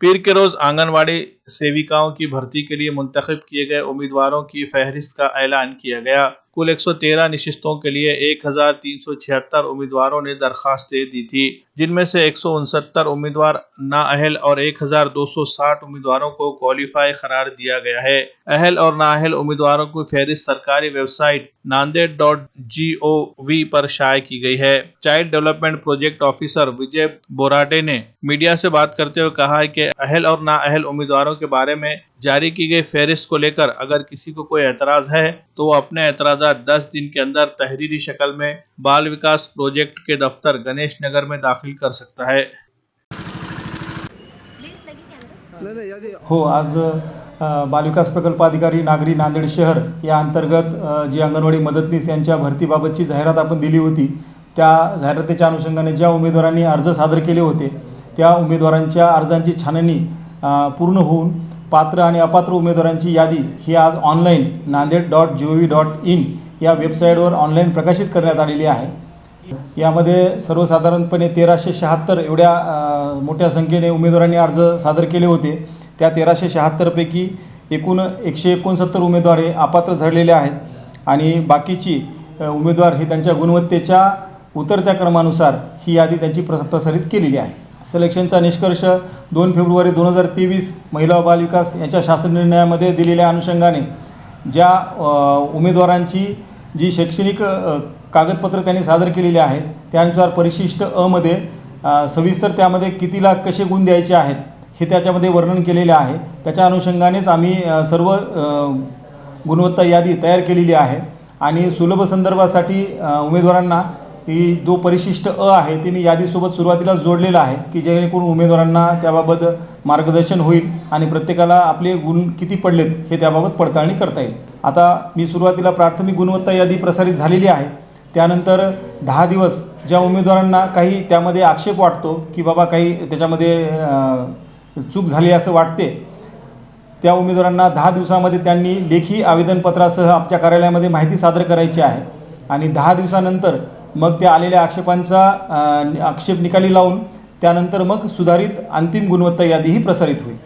पीर के रोज आंगनवाड़ी सेविकाओं की भर्ती के लिए मुंतखब किए गए उम्मीदवारों की फहरिस्त का ऐलान किया गया। कुल 113 नशिस्तों के लिए 1376 उम्मीदवारों ने दरखास्तें दी थी, जिनमें से 169 उम्मीदवार नाअहल और 1260 उम्मीदवारों को क्वालिफाई करार दिया गया है। अहल और नाअहल उम्मीदवारों की फहरिस्त सरकारी वेबसाइट nanded.gov पर शाये की गई है। चाइल्ड डेवलपमेंट प्रोजेक्ट ऑफिसर विजय बोराटे ने मीडिया से बात करते हुए कहा है कि अहल और नाअहल उम्मीदवारों के बारे में जारी की गई फहरिस्त को लेकर अगर किसी को कोई एतराज है तो वो अपने एतराज़ात 10 दिन के अंदर तहरीरी शक्ल में बाल विकास प्रोजेक्ट के दफ्तर गणेश नगर में दाखिल कर सकता है। हो, आज बालविकास प्रकल्प अधिकारी नागरी नांदेड शहर या अंतर्गत जी अंगणवाडी मदतनीस यांच्या भरतीबाबतची जाहिरात आपण दिली होती, त्या जाहिरातीच्या अनुषंगाने ज्या उमेदवारांनी अर्ज सादर केले होते त्या उमेदवारांच्या अर्जांची छाननी पूर्ण होऊन पात्र आणि अपात्र उमेदवारांची यादी ही आज ऑनलाईन nanded.gov.in या वेबसाईटवर ऑनलाईन प्रकाशित करण्यात आलेली आहे। यामध्ये सर्वसाधारणपणे 1376 एवढ्या मोठ्या संख्येने उमेदवारांनी अर्ज सादर केले होते। त्या 1376 पैकी एकूण 169 उमेदवार हे अपात्र ठरलेले आहेत आणि बाकीची उमेदवार हे त्यांच्या गुणवत्तेच्या उतरत्या क्रमानुसार ही यादी त्यांची प्रसारित केलेली आहे। सिलेक्शनचा निष्कर्ष 2 फेब्रुवारी 2023 महिला व बालविकास यांच्या शासन निर्णयामध्ये दिलेल्या अनुषंगाने ज्या उमेदवारांची जी शैक्षणिक कागदपत्र त्यांनी सादर केलेली आहेत त्यानुसार परिशिष्ट अ मध्ये सविस्तर त्यामध्ये किती लाख कसे गुण द्यायचे आहेत हे त्याच्यामध्ये वर्णन केलेले आहे। त्याच्या अनुषंगानेच आम्ही सर्व गुणवत्ता यादी तयार केलेली आहे आणि सुलभ संदर्भासाठी उमेदवारांना ही जो परिशिष्ट अ आहे ते मी यादीसोबत सुरुवातीला जोडलेला आहे की जेणेकरून उमेदवारांना त्याबाबत मार्गदर्शन होईल आणि प्रत्येकाला आपले गुण किती पडलेत हे त्याबाबत पडताळणी करता येईल। आता मी सुरुवातीला प्राथमिक गुणवत्ता यादी प्रसारित झालेली आहे। त्यानंतर 10 दिवस ज्या उमेदवारांना काही त्यामध्ये आक्षेप वाटतो की बाबा काही त्याच्यामध्ये चूक झाली असं वाटते त्या उमेदवारांना 10 दिवसामध्ये त्यांनी लेखी आवेदनपत्रासह आमच्या कार्यालयामध्ये माहिती सादर करायची आहे आणि 10 दिवसानंतर मग त्या आलेल्या आक्षेपांचा आक्षेप निकाली लावून त्यानंतर मग सुधारित अंतिम गुणवत्ता यादी ही प्रसारित होईल।